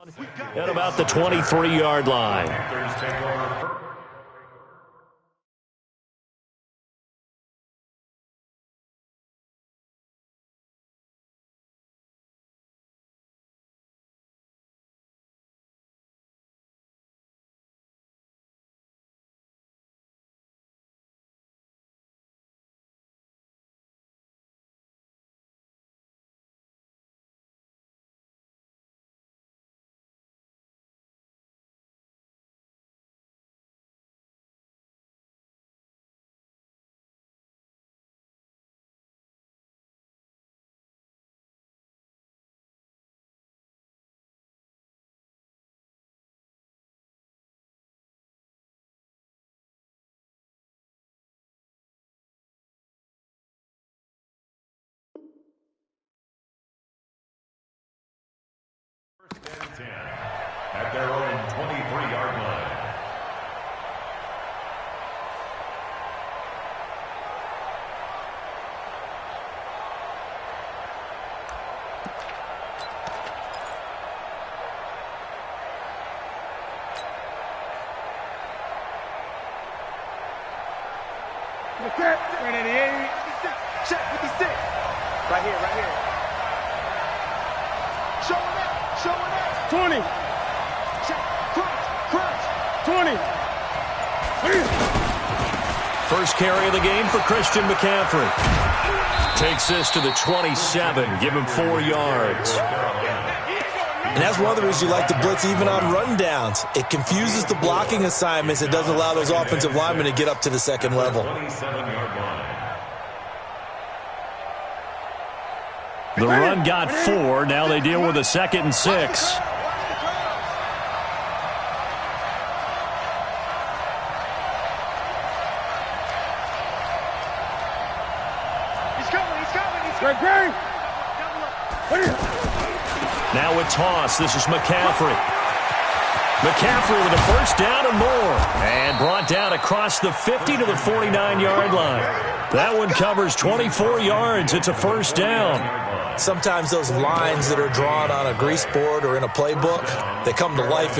At about the 23-yard line. At their own 23-yard line. Check 56. Right here, right here. Showing up. 20. Check, crunch. 20. First carry of the game for Christian McCaffrey. Takes this to the 27. Give him 4 yards. And that's one of the reasons you like to blitz even on rundowns. It confuses the blocking assignments. It doesn't allow those offensive linemen to get up to the second level. The run got 4. Now they deal with a 2nd and 6. Now a toss. This is McCaffrey. McCaffrey with a first down and more. And brought down across the 50 to the 49-yard line. That one covers 24 yards. It's a first down. Sometimes those lines that are drawn on a grease board or in a playbook, they come to life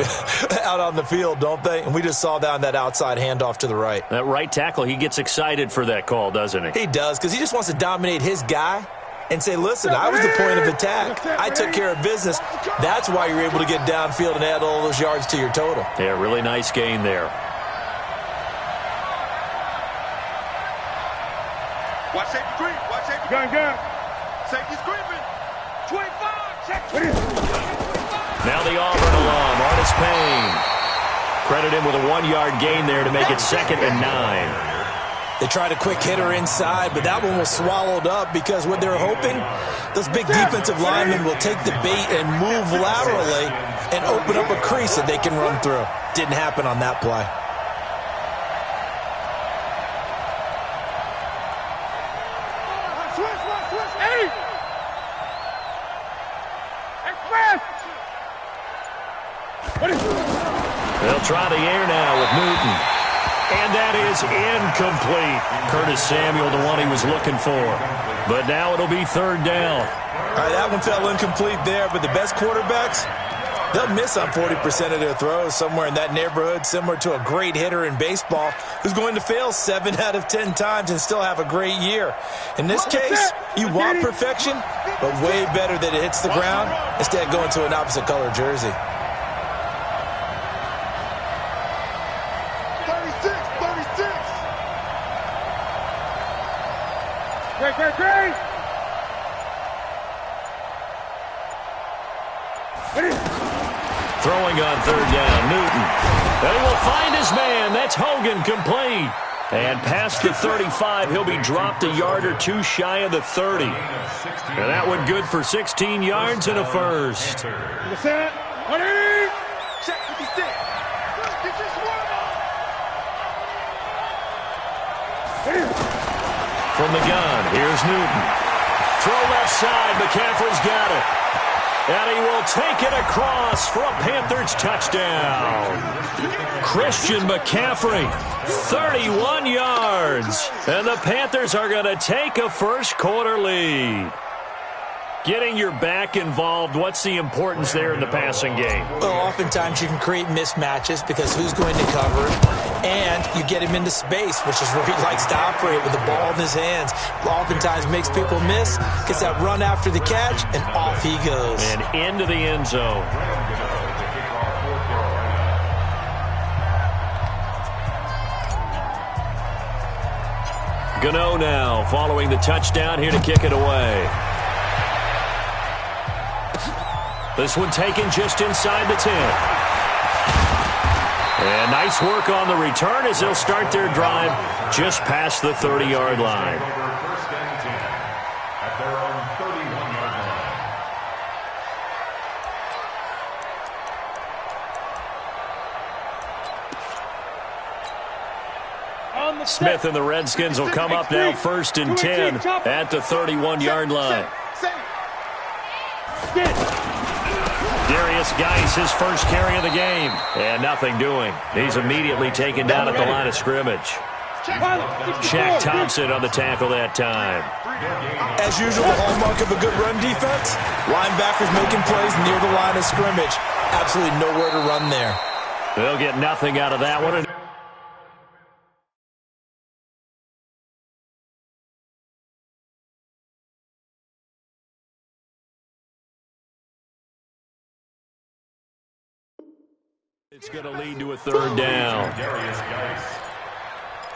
out on the field, don't they? And we just saw down that outside handoff to the right. That right tackle, he gets excited for that call, doesn't he? He does, because he just wants to dominate his guy and say, listen, I was the point of attack. I took care of business. That's why you're able to get downfield and add all those yards to your total. Yeah, really nice gain there. Watch safety creep. Watch safety creep. Gun. Safety's creeping. 25. Check 25. Now the Auburn alum, Artis Payne. Credit him with a 1-yard gain there to make it 2nd and 9. They tried a quick hitter inside, but that one was swallowed up because what they're hoping, those big defensive linemen will take the bait and move laterally and open up a crease that they can run through. Didn't happen on that play. They'll try the air now with Newton. And that is incomplete. Curtis Samuel, the one he was looking for. But now it'll be 3rd down. All right, that one fell incomplete there, but the best quarterbacks, they'll miss on 40% of their throws, somewhere in that neighborhood, similar to a great hitter in baseball who's going to fail 7 out of 10 times and still have a great year. In this case, you want perfection, but way better that it hits the ground instead of going to an opposite color jersey. Great. Throwing on 3rd down, Newton. And he will find his man. That's Hogan, complete. And past the 35, he'll be dropped a yard or 2 shy of the 30. And that one good for 16 yards and a first. Check 56. From the gun, here's Newton. Throw left side, McCaffrey's got it. And he will take it across for a Panthers touchdown. Christian McCaffrey, 31 yards. And the Panthers are going to take a first quarter lead. Getting your back involved, what's the importance there in the passing game? Well, oftentimes you can create mismatches because who's going to cover it? And you get him into space, which is where he likes to operate with the ball in his hands. Oftentimes makes people miss, gets that run after the catch, and off he goes. And into the end zone. Gano now following the touchdown here to kick it away. This one taken just inside the 10. And nice work on the return as they'll start their drive just past the 30-yard line. First and 10 at their own 31-yard line. Smith and the Redskins will come up now first and 10 at the 31-yard line. Darius Geis, his first carry of the game. And nothing doing. He's immediately taken down at the line of scrimmage. Shaq Thompson on the tackle that time. As usual, the hallmark of a good run defense, linebackers making plays near the line of scrimmage. Absolutely nowhere to run there. They'll get nothing out of that one. It's going to lead to a third down. Darius Geis.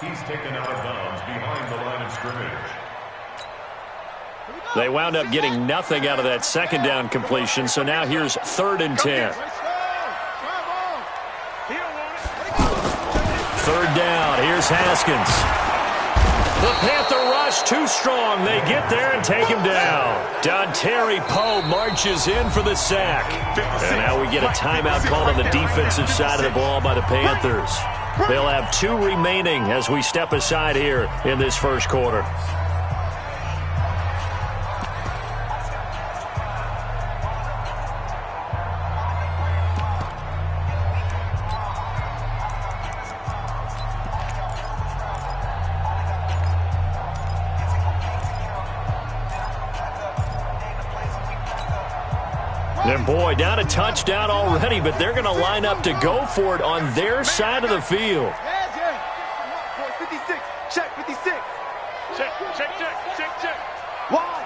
He's taken out of bounds behind the line of scrimmage. They wound up getting nothing out of that second down completion, so now here's 3rd and 10. Third down, here's Haskins. The Panther rush too strong. They get there and take him down. Dontari Poe marches in for the sack. And now we get a timeout called on the defensive side of the ball by the Panthers. They'll have 2 remaining as we step aside here in this first quarter. And boy, down a touchdown already, but they're going to line up to go for it on their side of the field. 56. Check, 56. Check. Wide.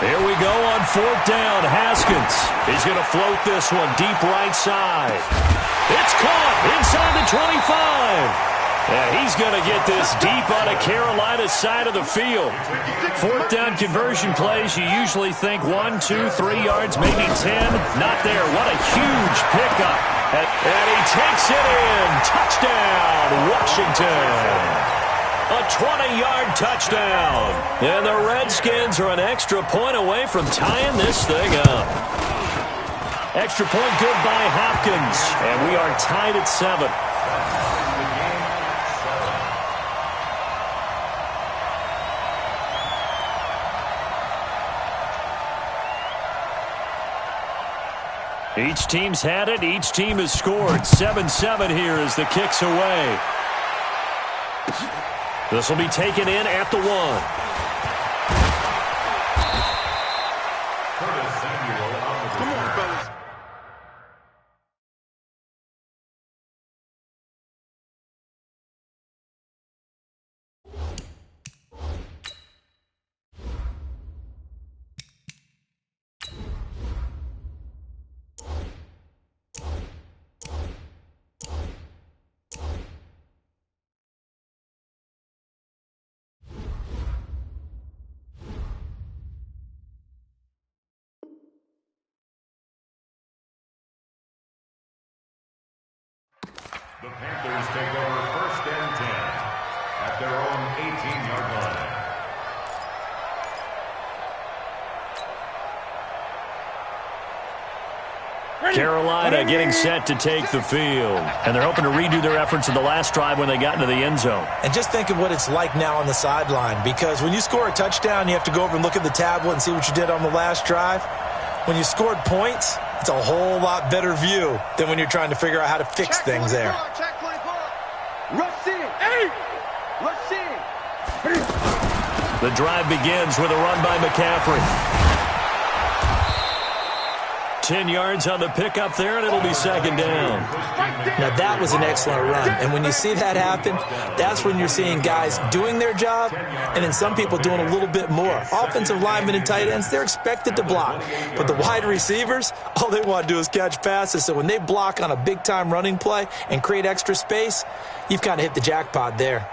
Here we go on 4th down. Haskins. He's going to float this one deep right side. It's caught inside the 25. And he's going to get this deep on a Carolina side of the field. 4th down conversion plays, you usually think 1, 2, 3 yards, maybe 10. Not there. What a huge pickup. And he takes it in. Touchdown, Washington. A 20-yard touchdown. And the Redskins are an extra point away from tying this thing up. Extra point good by Hopkins. And we are tied at 7. Each team's had it. Each team has scored. 7-7 here as the kick's away. This will be taken in at the 1. Come on, fellas. The Panthers take over 1st and 10 at their own 18-yard line. Carolina getting set to take the field. And they're hoping to redo their efforts in the last drive when they got into the end zone. And just think of what it's like now on the sideline, because when you score a touchdown, you have to go over and look at the tablet and see what you did on the last drive. When you scored points, it's a whole lot better view than when you're trying to figure out how to fix things there. Check 24. Rush in. Hey! Rush in. The drive begins with a run by McCaffrey. 10 yards on the pickup there, and it'll be second down. Now, that was an excellent run. And when you see that happen, that's when you're seeing guys doing their job and then some people doing a little bit more. Offensive linemen and tight ends, they're expected to block. But the wide receivers, all they want to do is catch passes. So when they block on a big-time running play and create extra space, you've kind of hit the jackpot there.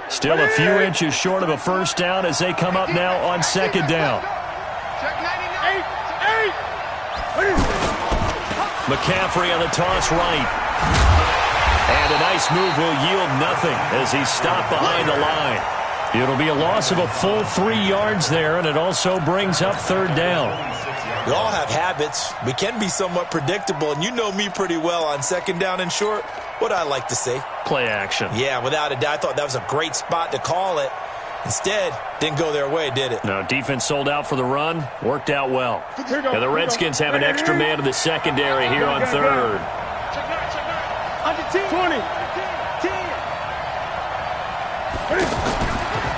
Still a few inches short of a first down as they come up now on second down. McCaffrey on the toss right. And a nice move will yield nothing as he's stopped behind the line. It'll be a loss of a full 3 yards there, and it also brings up third down. We all have habits. We can be somewhat predictable, and you know me pretty well on second down and short. What I like to say? Play action. Yeah, without a doubt. I thought that was a great spot to call it. Instead, didn't go their way, did it? No, defense sold out for the run. Worked out well. Now the Redskins have an extra man in the secondary here on third.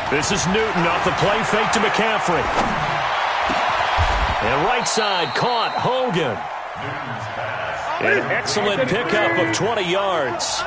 This is Newton off the play fake to McCaffrey. And right side caught Hogan. An excellent pickup of 20 yards.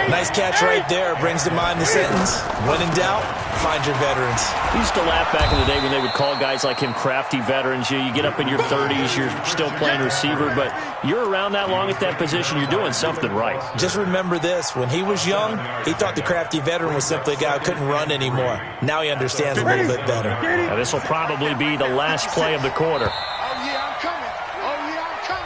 Nice catch right there. Brings to mind the sentence, when in doubt, find your veterans. We used to laugh back in the day when they would call guys like him crafty veterans. You get up in your 30s, you're still playing receiver, but you're around that long at that position, you're doing something right. Just remember this. When he was young, he thought the crafty veteran was simply a guy who couldn't run anymore. Now he understands a little bit better. Now this will probably be the last play of the quarter.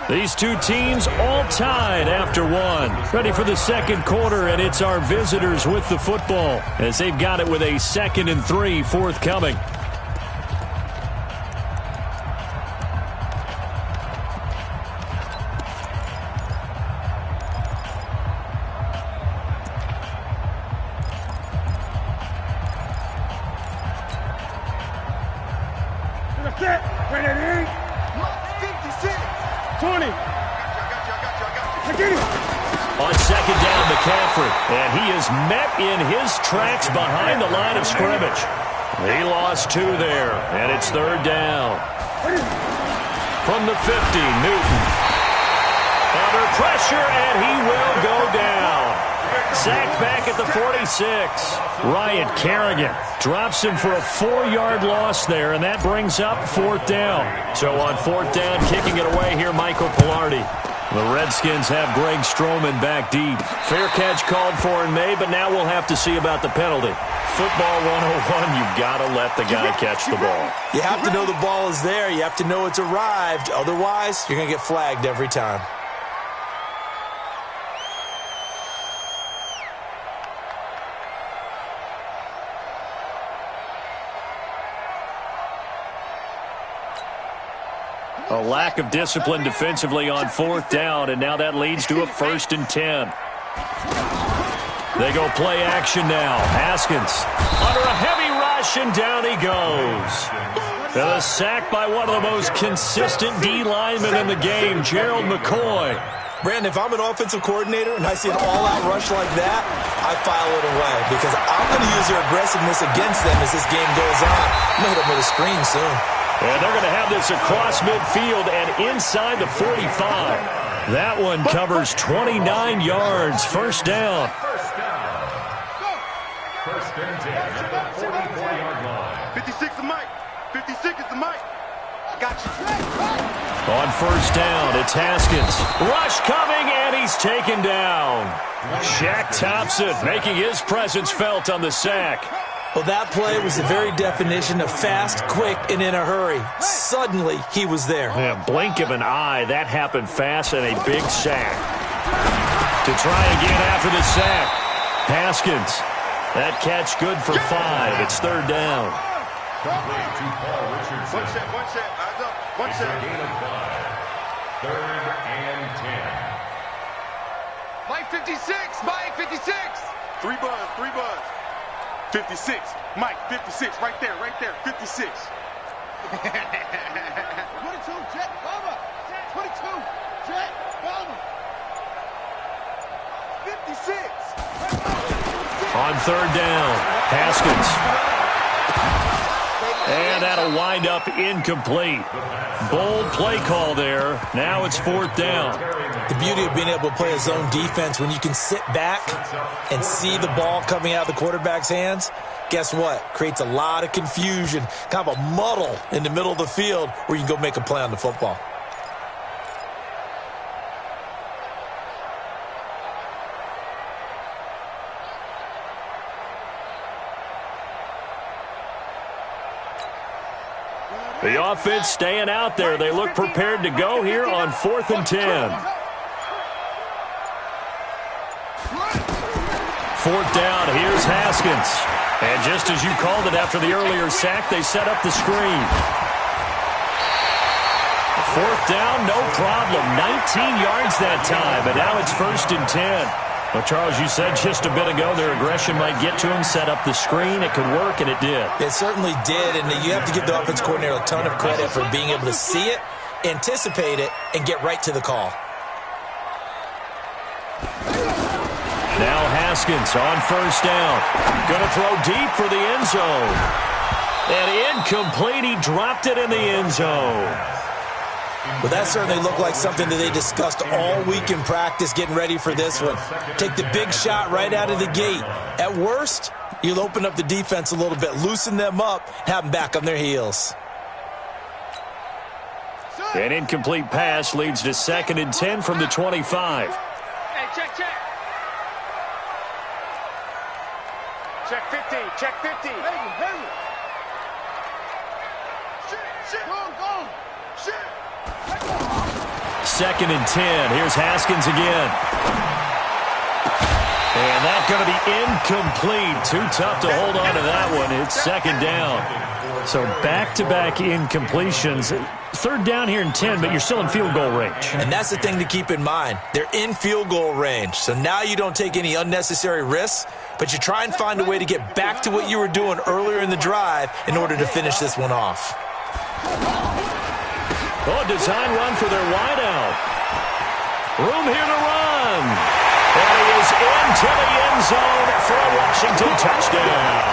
These two teams all tied after one. Ready for the second quarter, and it's our visitors with the football as they've got it with a 2nd and 3 forthcoming. On second down, McCaffrey, and he is met in his tracks behind the line of scrimmage. He lost 2 there, and it's third down. From the 50, Newton. Under pressure, and he will go down. Sacked back at the 46. Ryan Kerrigan drops him for a 4-yard loss there, and that brings up 4th down. So on 4th down, kicking it away here, Michael Pilardi. The Redskins have Greg Stroman back deep. Fair catch called for and made, but now we'll have to see about the penalty. Football 101, you've got to let the guy catch the ball. You have to know the ball is there. You have to know it's arrived. Otherwise, you're going to get flagged every time. A lack of discipline defensively on 4th down, and now that leads to a 1st and 10. They go play action now. Haskins under a heavy rush, and down he goes. And a sack by one of the most consistent D linemen in the game, Gerald McCoy. Brandon, if I'm an offensive coordinator and I see an all-out rush like that, I file it away because I'm going to use their aggressiveness against them as this game goes on. I'm going to hit them with a screen soon. And they're going to have this across midfield and inside the 45. That one covers 29 yards. First down. First and 10 at the 44-yard line. 56 is Mike. 56 is the Mike. I got you. On first down, it's Haskins. Rush coming, and he's taken down. Shaq Thompson making his presence felt on the sack. Well, that play was the very definition of fast, quick, and in a hurry. Suddenly, he was there. Yeah, blink of an eye, that happened fast, and a big sack. To try again after the sack. Haskins. That catch good for 5. It's third down. Complete to Paul Richardson. One set. Eyes up. One set. Gain of 5. 3rd and 10. Mike 56. Mike 56. 3 buzz. 56. Mike 56. Right there. 56. 22, Jet Bomber. 22, Jet Bomber. 56. On third down, Haskins. And that'll wind up incomplete. Bold play call there. Now it's fourth down. The beauty of being able to play a zone defense when you can sit back and see the ball coming out of the quarterback's hands, guess what? Creates a lot of confusion, kind of a muddle in the middle of the field where you can go make a play on the football. The offense staying out there. They look prepared to go here on 4th and 10. 4th down, here's Haskins. And just as you called it after the earlier sack, they set up the screen. 4th down, no problem. 19 yards that time, and now it's 1st and 10. Well, Charles, you said just a bit ago their aggression might get to him, set up the screen. It could work, and it did. It certainly did, and you have to give the offense coordinator a ton of credit for being able to see it, anticipate it, and get right to the call. Now Haskins on 1st down. Going to throw deep for the end zone. And incomplete. He dropped it in the end zone. Well, that certainly looked like something that they discussed all week in practice getting ready for this one. Take the big shot right out of the gate. At worst, you'll open up the defense a little bit, loosen them up, have them back on their heels. An incomplete pass leads to 2nd and 10 from the 25. Hey, check. Check 50, check 50. Hey. Shit, go. Shit. 2nd and 10. Here's Haskins again. And that's going to be incomplete. Too tough to hold on to that one. It's 2nd down. So back-to-back incompletions. 3rd down here in 10, but you're still in field goal range. And that's the thing to keep in mind. They're in field goal range. So now you don't take any unnecessary risks, but you try and find a way to get back to what you were doing earlier in the drive in order to finish this one off. Oh, design run for their wideout. Room here to run. And he is into the end zone for a Washington touchdown.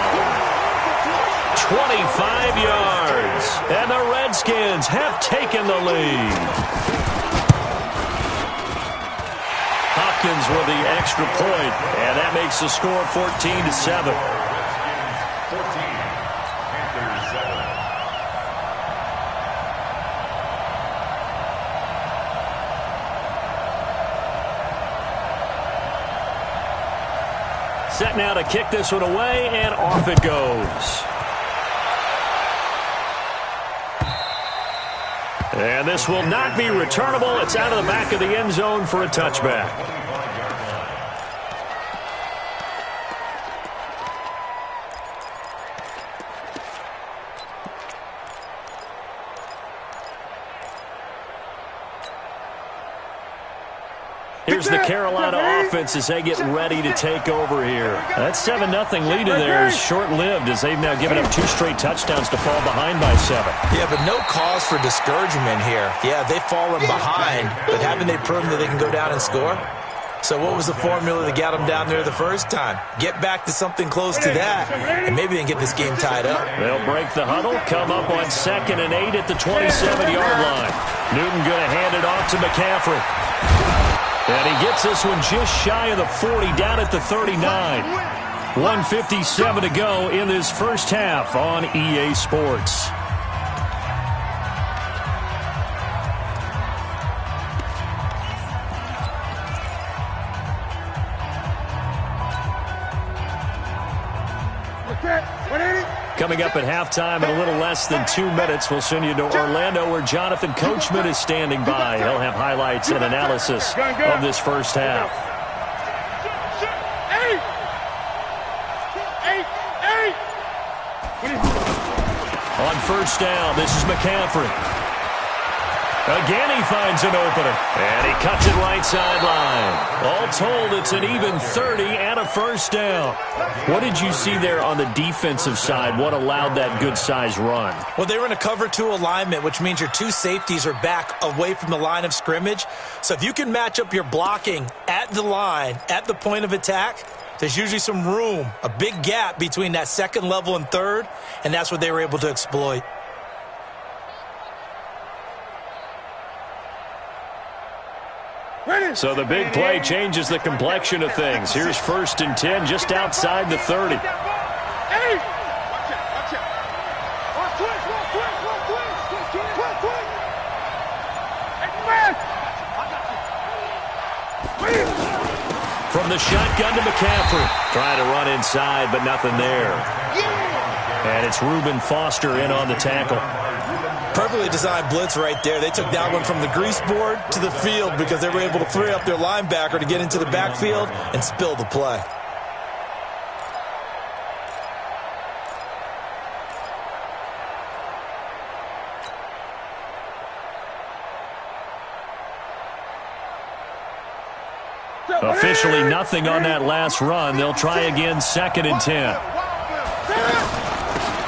25 yards. And the Redskins have taken the lead. Hopkins with the extra point, and that makes the score 14-7. Set now to kick this one away, and off it goes. And this will not be returnable. It's out of the back of the end zone for a touchback. Here's the Carolina offense as they get ready to take over here. That 7-0 lead in there is short-lived as they've now given up 2 straight touchdowns to fall behind by 7. Yeah, but no cause for discouragement here. Yeah, they've fallen behind, but haven't they proven that they can go down and score? So what was the formula that got them down there the first time? Get back to something close to that, and maybe they can get this game tied up. They'll break the huddle, come up on 2nd and 8 at the 27-yard line. Newton going to hand it off to McCaffrey. And he gets this one just shy of the 40, down at the 39. 1:57 to go in this first half on EA Sports. Coming up at halftime in a little less than 2 minutes, we'll send you to Orlando where Jonathan Coachman is standing by. He'll have highlights and analysis of this first half. On 1st down, this is McCaffrey. Again, he finds an opening. And he cuts it right sideline. All told, it's an even 30 and a first down. What did you see there on the defensive side? What allowed that good-sized run? Well, they were in a cover 2 alignment, which means your 2 safeties are back away from the line of scrimmage. So if you can match up your blocking at the line, at the point of attack, there's usually some room, a big gap between that second level and third, and that's what they were able to exploit. So the big play changes the complexion of things. Here's 1st and 10 just outside the 30. From the shotgun to McCaffrey. Trying to run inside, but nothing there. And it's Reuben Foster in on the tackle. Perfectly designed blitz right there. They took that one from the grease board to the field because they were able to free up their linebacker to get into the backfield and spill the play. Officially nothing on that last run. They'll try again 2nd and 10.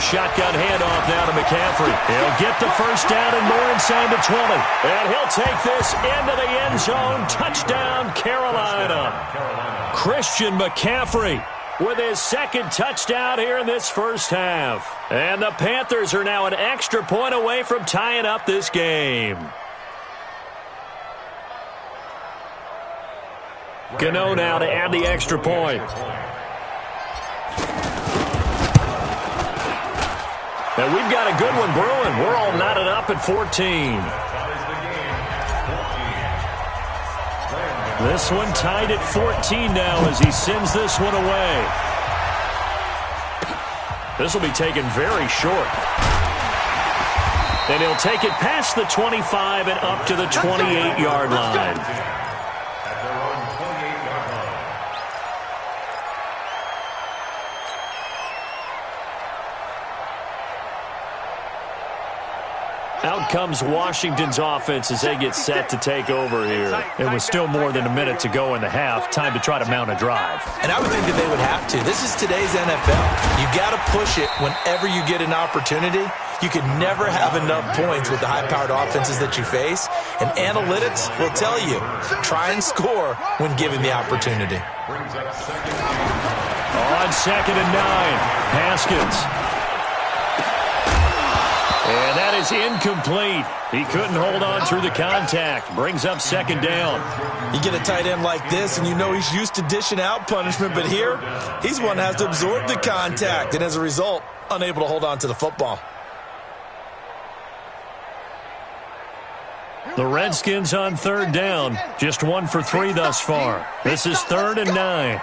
Shotgun handoff now to McCaffrey. He'll get the first down and more inside the 20. And he'll take this into the end zone. Touchdown, Carolina. Christian McCaffrey with his 2nd touchdown here in this first half. And the Panthers are now an extra point away from tying up this game. Gano now to add the extra point. And we've got a good one brewing. We're all knotted up at 14. This one tied at 14 now as he sends this one away. This will be taken very short. And he'll take it past the 25 and up to the 28-yard line. Out comes Washington's offense as they get set to take over here. It was still more than a minute to go in the half. Time to try to mount a drive. And I would think that they would have to. This is today's NFL. You got to push it whenever you get an opportunity. You can never have enough points with the high-powered offenses that you face. And analytics will tell you, try and score when given the opportunity. On 2nd and 9, Haskins. And that is incomplete. He couldn't hold on through the contact. Brings up 2nd down. You get a tight end like this, and you know he's used to dishing out punishment, but here, he's one that has to absorb the contact, and as a result, unable to hold on to the football. The Redskins on 3rd down. Just 1 for 3 thus far. This is 3rd and 9.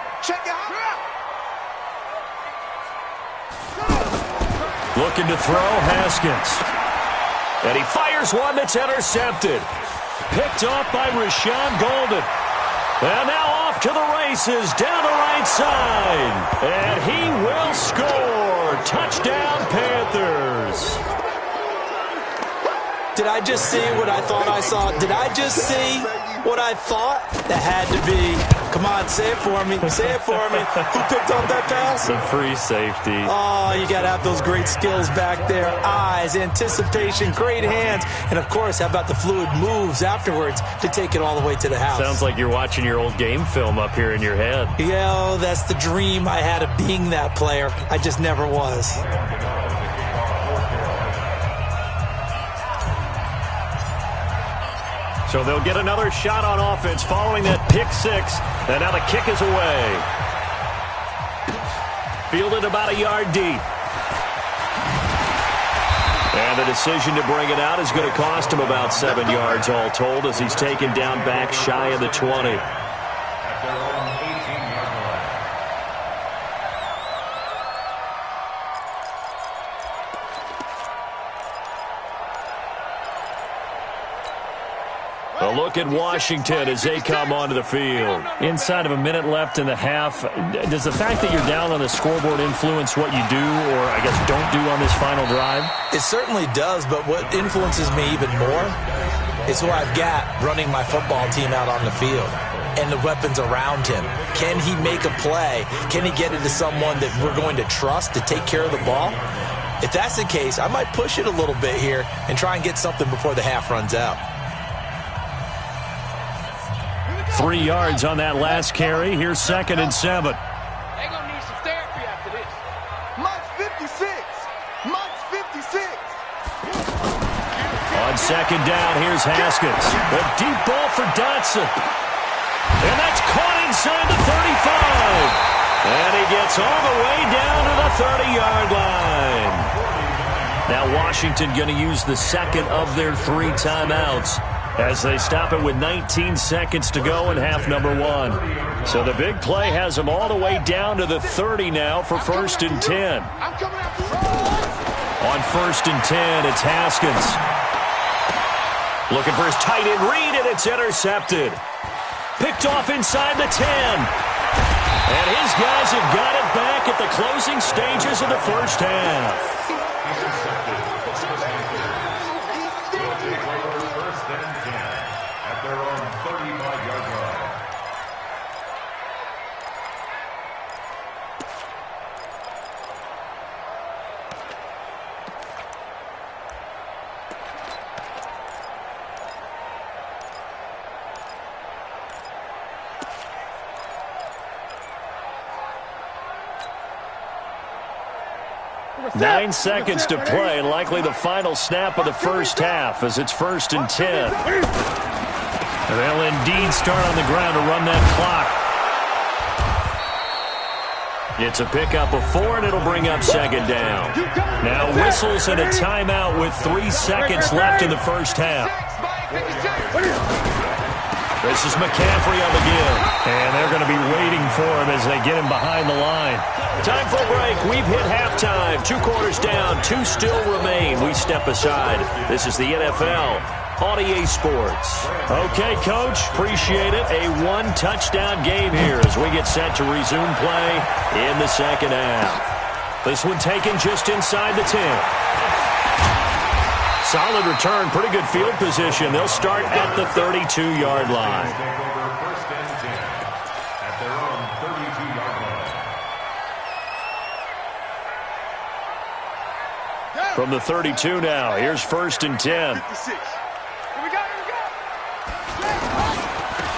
Looking to throw, Haskins. And he fires one that's intercepted. Picked off by Rashawn Golden. And now off to the races down the right side. And he will score. Touchdown, Panthers. Did I just see what I thought I saw? Did I just see what I thought? That had to be. Come on, say it for me. Say it for me. Who picked up that pass? The free safety. Oh, you got to have those great skills back there. Eyes, anticipation, great hands. And, of course, how about the fluid moves afterwards to take it all the way to the house? Sounds like you're watching your old game film up here in your head. Yeah, oh, that's the dream I had of being that player. I just never was. So they'll get another shot on offense following that pick 6. And now the kick is away. Fielded about a yard deep. And the decision to bring it out is going to cost him about 7 yards all told as he's taken down back shy of the 20. A look at Washington as they come onto the field. Inside of a minute left in the half, does the fact that you're down on the scoreboard influence what you do or, I guess, don't do on this final drive? It certainly does, but what influences me even more is who I've got running my football team out on the field and the weapons around him. Can he make a play? Can he get it to someone that we're going to trust to take care of the ball? If that's the case, I might push it a little bit here and try and get something before the half runs out. 3 yards on that last carry. Here's 2nd and 7. They're going to need some therapy after this. Much 56. Much 56. On 2nd down, here's Haskins. A deep ball for Dotson. And that's caught inside the 35. And he gets all the way down to the 30-yard line. Now Washington going to use the second of their 3 timeouts as they stop it with 19 seconds to go in half number 1. So the big play has them all the way down to the 30 now for 1st and 10. On 1st and 10, it's Haskins. Looking for his tight end read, and it's intercepted. Picked off inside the 10. And his guys have got it back at the closing stages of the first half. Nine seconds to play, likely the final snap of the first half as it's 1st and 10. They'll indeed start on the ground to run that clock. It's a pickup of 4, and it'll bring up 2nd down. Now whistles and a timeout with 3 seconds left in the first half. This is McCaffrey on the give, and they're going to be waiting for him as they get him behind the line. Time for a break. We've hit halftime. 2 quarters down. 2 still remain. We step aside. This is the NFL on EA Sports. Okay, Coach. Appreciate it. A 1-touchdown game here as we get set to resume play in the second half. This one taken just inside the 10. Solid return. Pretty good field position. They'll start at the 32-yard line. From the 32 now, here's 1st and 10.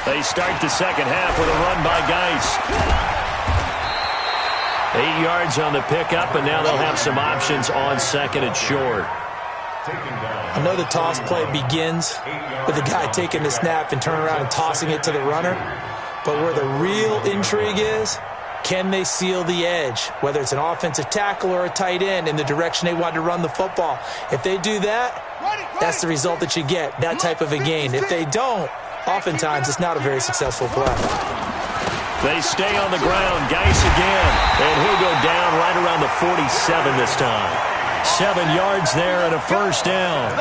They start the second half with a run by Geis. 8 yards on the pickup, and now they'll have some options on 2nd and short. I know the toss play begins with the guy taking the snap and turning around and tossing it to the runner. But where the real intrigue is, can they seal the edge, whether it's an offensive tackle or a tight end, in the direction they want to run the football? If they do that, that's the result that you get, that type of a gain. If they don't, oftentimes it's not a very successful play. They stay on the ground. Geis again. And he'll go down right around the 47 this time. 7 yards there and a first down.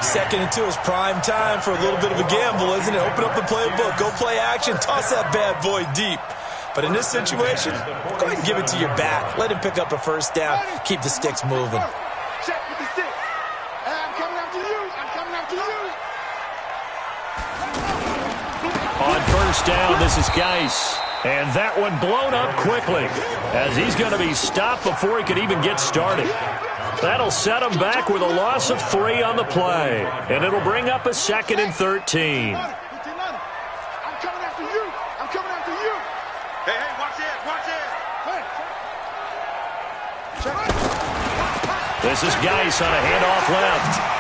2nd and 2 is prime time for a little bit of a gamble, isn't it? Open up the playbook. Go play action. Toss that bad boy deep. But in this situation, go ahead and give it to your back. Let him pick up a first down. Keep the sticks moving. Check 56. I'm coming after you. I'm coming after you. On first down, this is Geis. And that one blown up quickly as he's going to be stopped before he could even get started. That'll set him back with a loss of 3 on the play. And it'll bring up a 2nd and 13. I'm coming after you. I'm coming after you. Hey, watch it. Watch it. This is Geis on a handoff left.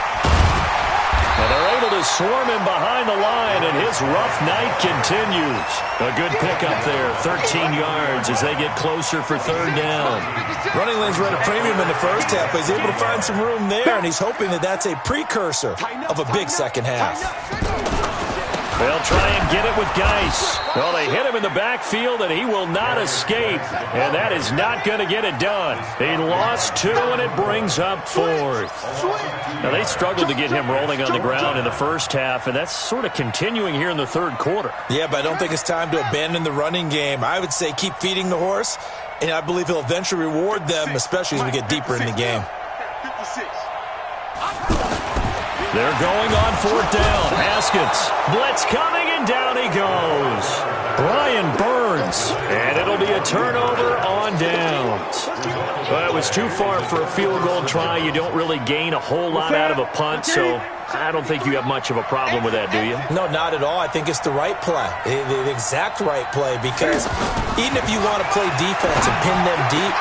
And they're able to swarm him behind the line, and his rough night continues. A good pickup there, 13 yards as they get closer for 3rd down. Running lanes were at a premium in the first half, but he's able to find some room there, and he's hoping that that's a precursor of a big second half. They'll try and get it with Geis. Well, they hit him in the backfield, and he will not escape. And that is not going to get it done. He lost 2, and it brings up 4th. Now, they struggled to get him rolling on the ground in the first half, and that's sort of continuing here in the 3rd quarter. Yeah, but I don't think it's time to abandon the running game. I would say keep feeding the horse, and I believe he'll eventually reward them, especially as we get deeper in the game. 56. They're going on fourth down. Haskins. Blitz coming, and down he goes. Brian Burns. And it'll be a turnover on downs. Well, it was too far for a field goal try. You don't really gain a whole lot out of a punt, so I don't think you have much of a problem with that, do you? No, not at all. I think it's the right play, the exact right play, because even if you want to play defense and pin them deep,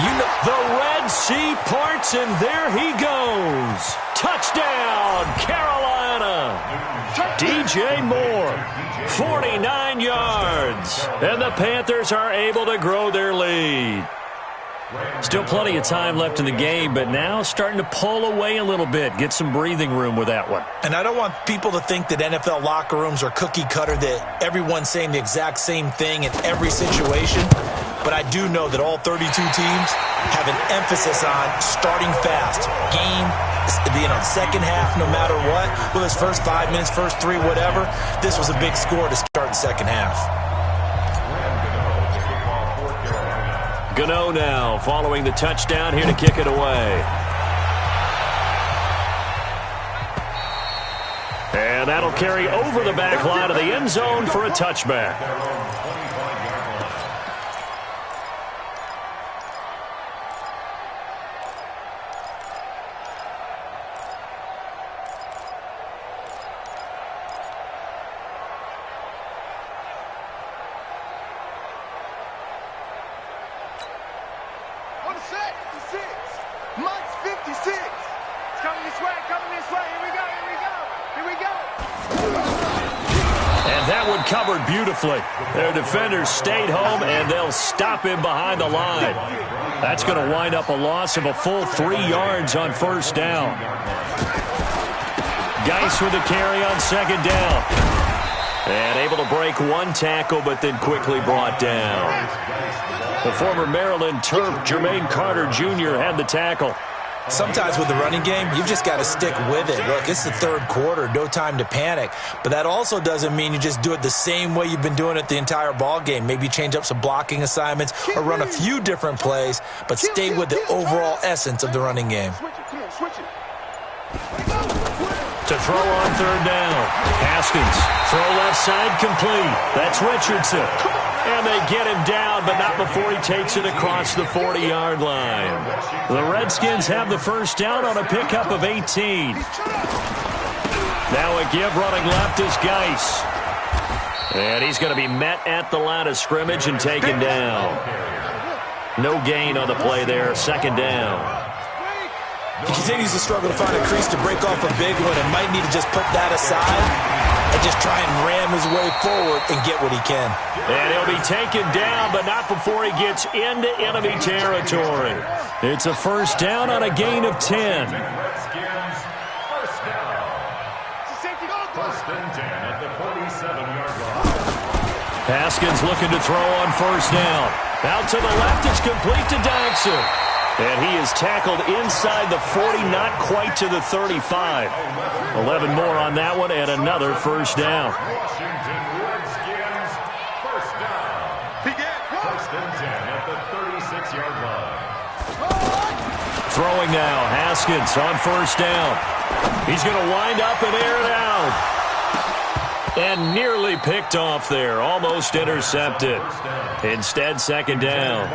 you know. The Red Sea parts, and there he goes. Touchdown, Carolina. DJ Moore, 49 yards. And the Panthers are able to grow their lead. Still plenty of time left in the game, but now starting to pull away a little bit. Get some breathing room with that one. And I don't want people to think that NFL locker rooms are cookie cutter, that everyone's saying the exact same thing in every situation. But I do know that all 32 teams have an emphasis on starting fast. Second half, no matter what. Whether it's first 5 minutes, first 3, whatever. This was a big score to start the second half. Gano now following the touchdown, here to kick it away. And that'll carry over the back line of the end zone for a touchback. Covered beautifully. Their defenders stayed home, and they'll stop him behind the line. That's going to wind up a loss of a full 3 yards on first down. Geis with the carry on second down. And able to break one tackle, but then quickly brought down. The former Maryland Terp, Jermaine Carter Jr., had the tackle. Sometimes with the running game, you've just got to stick with it. Look, it's the third quarter, no time to panic. But that also doesn't mean you just do it the same way you've been doing it the entire ball game. Maybe change up some blocking assignments or run a few different plays, but stay with the overall essence of the running game. To throw on third down. Haskins, throw left side, complete. That's Richardson. And they get him down, but not before he takes it across the 40-yard line. The Redskins have the first down on a pickup of 18. Now a give running left is Geis. And he's going to be met at the line of scrimmage and taken down. No gain on the play there, second down. He continues to struggle to find a crease to break off a big one and might need to just put that aside and just try and ram his way forward and get what he can. And he'll be taken down, but not before he gets into enemy territory. It's a first down on a gain of 10. Haskins looking to throw on first down. Out to the left, it's complete to Dodson. And he is tackled inside the 40, not quite to the 35. 11 more on that one, and another first down. Washington Redskins, first down. First and 10 at the 36-yard line. Throwing now, Haskins on first down. He's going to wind up and air it out. And nearly picked off there, almost intercepted. Instead, second down.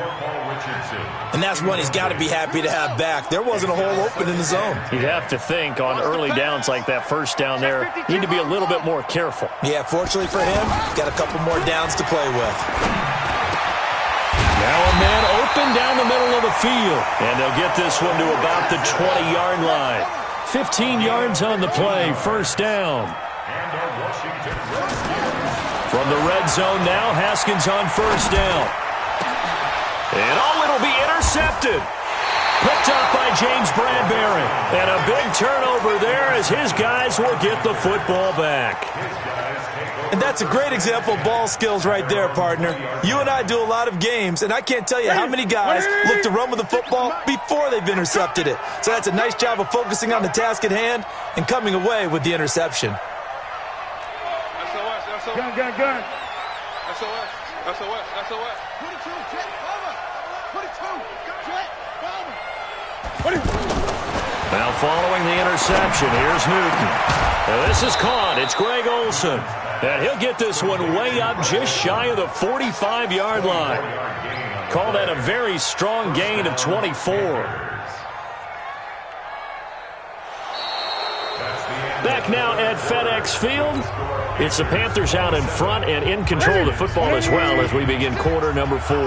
And that's one he's got to be happy to have back. There wasn't a hole open in the zone. You'd have to think on early downs like that first down there, need to be a little bit more careful. Yeah, fortunately for him, got a couple more downs to play with. Now a man open down the middle of the field. And they'll get this one to about the 20-yard line. 15 yards on the play, first down. From the red zone now, Haskins on first down. And it'll be intercepted. Picked up by James Bradbury. And a big turnover there as his guys will get the football back. And that's a great example of ball skills right there, partner. You and I do a lot of games, and I can't tell you how many guys look to run with the football before they've intercepted it. So that's a nice job of focusing on the task at hand and coming away with the interception. Gun. SOS. 22, jet, over. 22, jet, over. Now following the interception, here's Newton. Now this is caught. It's Greg Olsen. And he'll get this one way up just shy of the 45-yard line. Call that a very strong gain of 24. Back now at FedEx Field. It's the Panthers out in front and in control of the football as well as we begin quarter number 4.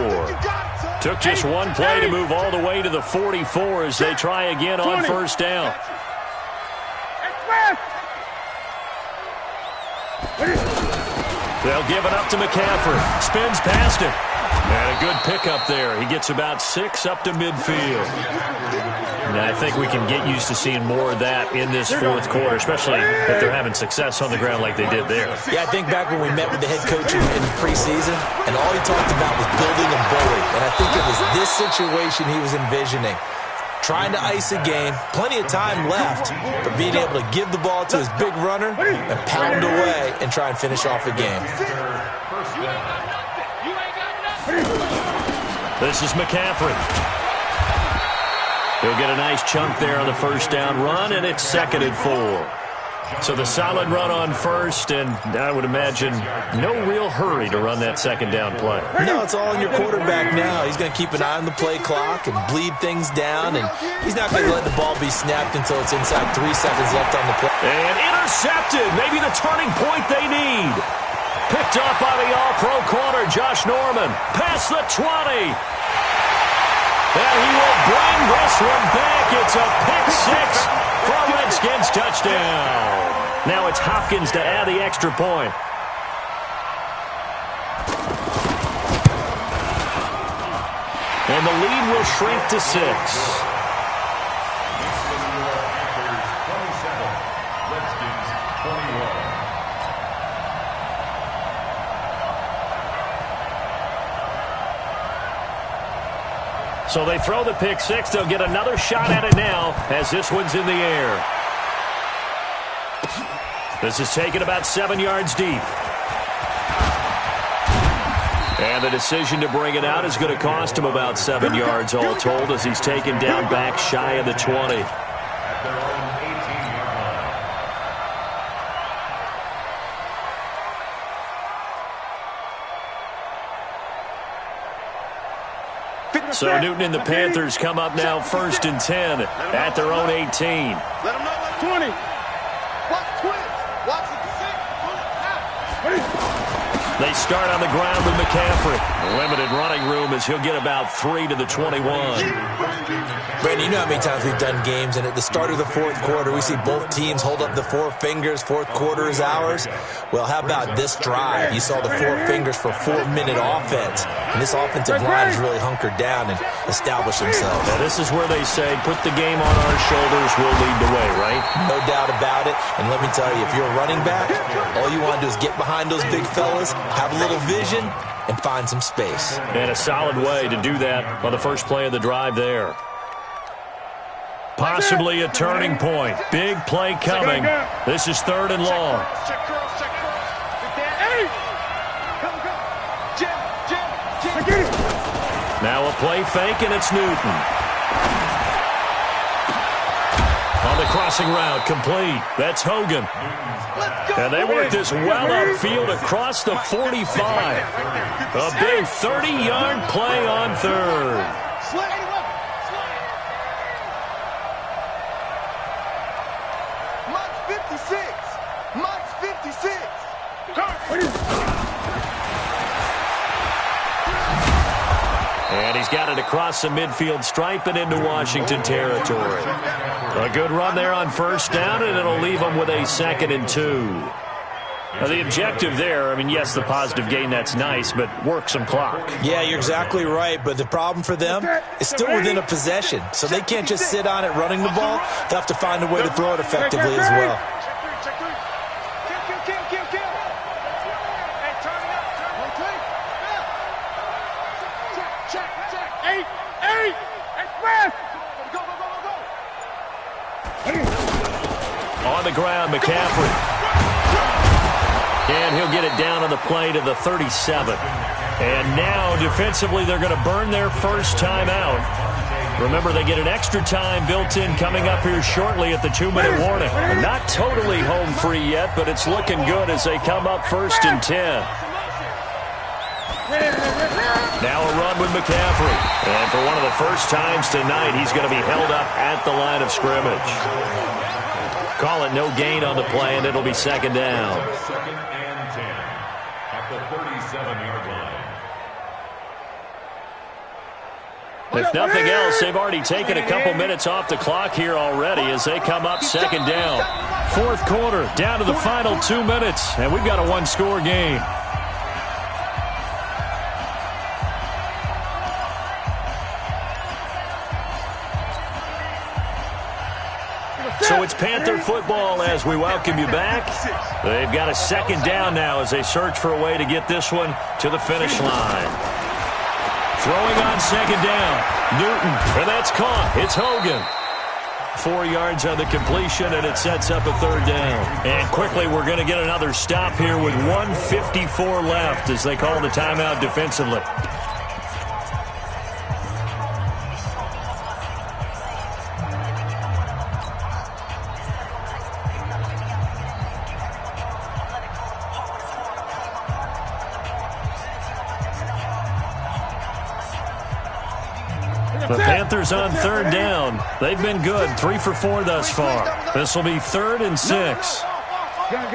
Took just one play to move all the way to the 44 as they try again on first down. They'll give it up to McCaffrey. Spins past him. And a good pickup there. He gets about 6 up to midfield. And I think we can get used to seeing more of that in this fourth quarter, especially if they're having success on the ground like they did there. Yeah, I think back when we met with the head coach in preseason, and all he talked about was building a bully. And I think it was this situation he was envisioning. Trying to ice a game, plenty of time left, but being able to give the ball to his big runner and pound away and try and finish off the game. This is McCaffrey. He'll get a nice chunk there on the first down run, and it's 2nd and 4. So the solid run on first, and I would imagine no real hurry to run that second down play. No, it's all on your quarterback now. He's going to keep an eye on the play clock and bleed things down, and he's not going to let the ball be snapped until it's inside 3 seconds left on the play. And intercepted, maybe the turning point they need. Picked up by the all-pro corner, Josh Norman. Past the 20. And he will bring this one back. It's a pick 6 for a Redskins touchdown. Now it's Hopkins to add the extra point. And the lead will shrink to 6. So they throw the pick 6. They'll get another shot at it now as this one's in the air. This is taken about 7 yards deep. And the decision to bring it out is going to cost him about 7 yards all told as he's taken down back shy of the 20. So Newton and the Panthers come up now 1st and 10 at their own 18. Let them know 20. Watch twins. Watch it. They start on the ground with McCaffrey. Limited running room as he'll get about 3 to the 21. Brandon, you know how many times we've done games, and at the start of the fourth quarter, we see both teams hold up the 4 fingers. Fourth quarter is ours. Well, how about this drive? You saw the 4 fingers for 4-minute offense, and this offensive line has really hunkered down and established themselves. Now, this is where they say, put the game on our shoulders, we'll lead the way, right? No doubt about it, and let me tell you, if you're a running back, all you want to do is get behind those big fellas, have a little vision, and find some space. And a solid way to do that on the first play of the drive there. Possibly a turning point. Big play coming. This is 3rd and long. Now a play fake, and it's Newton. On the crossing route, complete. That's Hogan. And they work this well upfield across the 45. A big 30-yard play on 3rd. And he's got it across the midfield stripe and into Washington territory. A good run there on first down, and it'll leave them with a 2nd and 2. Now, the objective there, I mean, yes, the positive gain, that's nice, but work some clock. Yeah, you're exactly right, but the problem for them is still within a possession, so they can't just sit on it running the ball. They'll have to find a way to throw it effectively as well. On the ground, McCaffrey. And he'll get it down on the play to the 37. And now, defensively, they're going to burn their first time out. Remember, they get an extra time built in coming up here shortly at the 2-minute warning. They're not totally home free yet, but it's looking good as they come up 1st and 10. Now a run with McCaffrey. And for one of the first times tonight, he's going to be held up at the line of scrimmage. Call it no gain on the play, and it'll be 2nd down. 2nd and 10 at the 37-yard line. If nothing else, they've already taken a couple minutes off the clock here already as they come up 2nd down. 4th quarter, down to the final 2 minutes, and we've got a one-score game. So it's Panther football as we welcome you back. They've got a 2nd down now as they search for a way to get this one to the finish line. Throwing on 2nd down. Newton, and that's caught. It's Hogan. 4 yards on the completion, and it sets up a 3rd down. And quickly, we're going to get another stop here with 1:54 left as they call the timeout defensively. The Panthers on 3rd down. They've been good, 3 for 4 thus far. This will be 3rd and 6. Gun.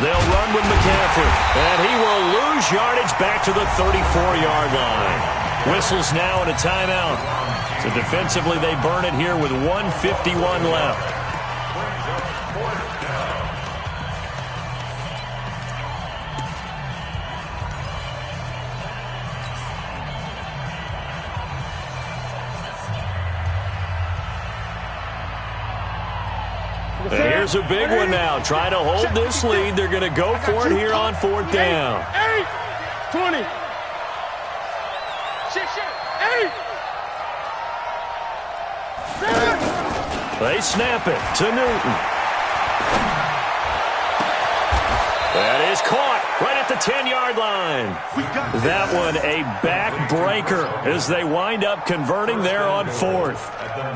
They'll run with McCaffrey, and he will lose yardage back to the 34-yard line. Whistles now and a timeout. So defensively, they burn it here with 1:51 left. And here's a big one now. Trying to hold this lead. They're going to go for it here on 4th down. 20. 8. They snap it to Newton. That is caught right at the 10-yard line. That one a backbreaker as they wind up converting there on 4th.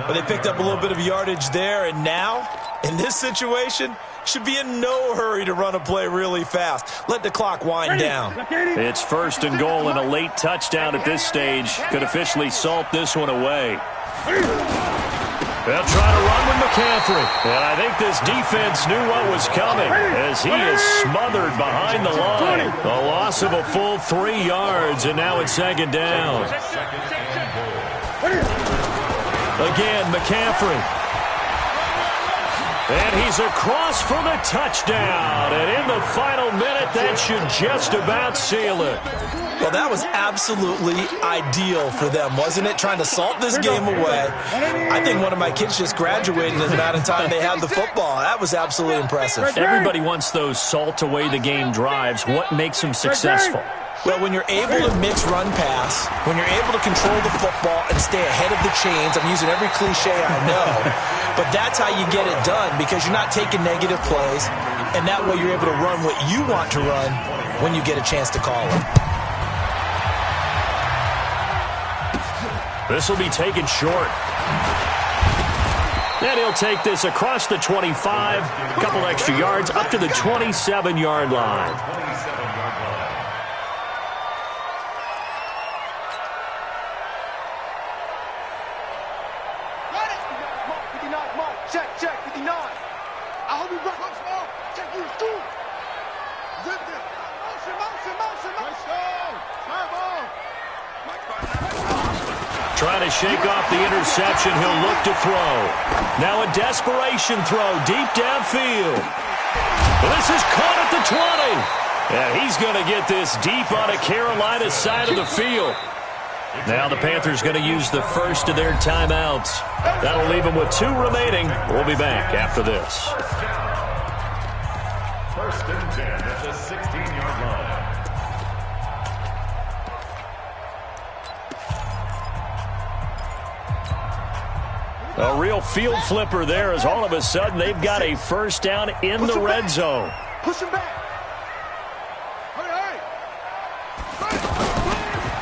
Well, they picked up a little bit of yardage there, and now, in this situation, should be in no hurry to run a play really fast. Let the clock wind down. It's 1st and goal, and a late touchdown at this stage could officially salt this one away. They'll try to run with McCaffrey. And I think this defense knew what was coming as he is smothered behind the line. A loss of a full 3 yards, and now it's 2nd down. Again, McCaffrey. And he's across for the touchdown. And in the final minute, that should just about seal it. Well, that was absolutely ideal for them, wasn't it? Trying to salt this game away. I think one of my kids just graduated in the amount of time they had the football. That was absolutely impressive. Everybody wants those salt away the game drives. What makes them successful? Well, when you're able to mix run pass, when you're able to control the football and stay ahead of the chains, I'm using every cliche I know, but that's how you get it done because you're not taking negative plays, and that way you're able to run what you want to run when you get a chance to call it. This will be taken short. And he'll take this across the 25, a couple extra yards, up to the 27-yard line. Check, 59. I hope you back up small. Check you, two. Zip it. Motion. Trying to shake off the interception. He'll look to throw. Now a desperation throw deep downfield. This is caught at the 20. And he's going to get this deep on a Carolina side of the field. Now the Panthers going to use the first of their timeouts. That'll leave them with 2 remaining. We'll be back after this. 1st and 10 at the 16-yard line. A real field flipper there as all of a sudden they've got a first down in the red zone. Push him back. Hurry.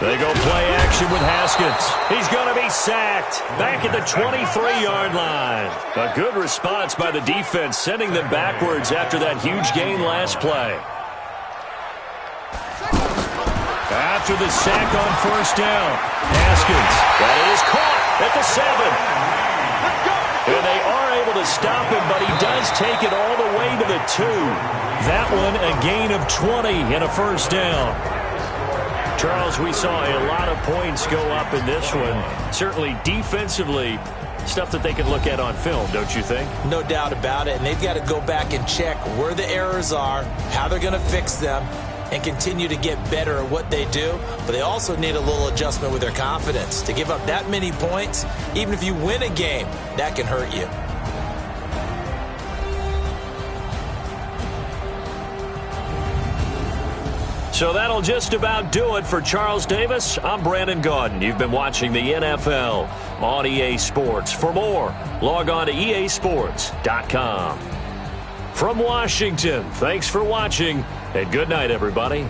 They go play action with Haskins. He's going to be sacked. Back at the 23-yard line. A good response by the defense, sending them backwards after that huge gain last play. After the sack on first down, Haskins, that is caught at the 7. And they are able to stop him, but he does take it all the way to the 2. That one a gain of 20 and a first down. Charles, we saw a lot of points go up in this one. Certainly defensively, stuff that they can look at on film, don't you think? No doubt about it, and they've got to go back and check where the errors are, how they're going to fix them, and continue to get better at what they do. But they also need a little adjustment with their confidence. To give up that many points, even if you win a game, that can hurt you. So that'll just about do it for Charles Davis. I'm Brandon Gaudin. You've been watching the NFL on EA Sports. For more, log on to easports.com. From Washington, thanks for watching, and good night, everybody.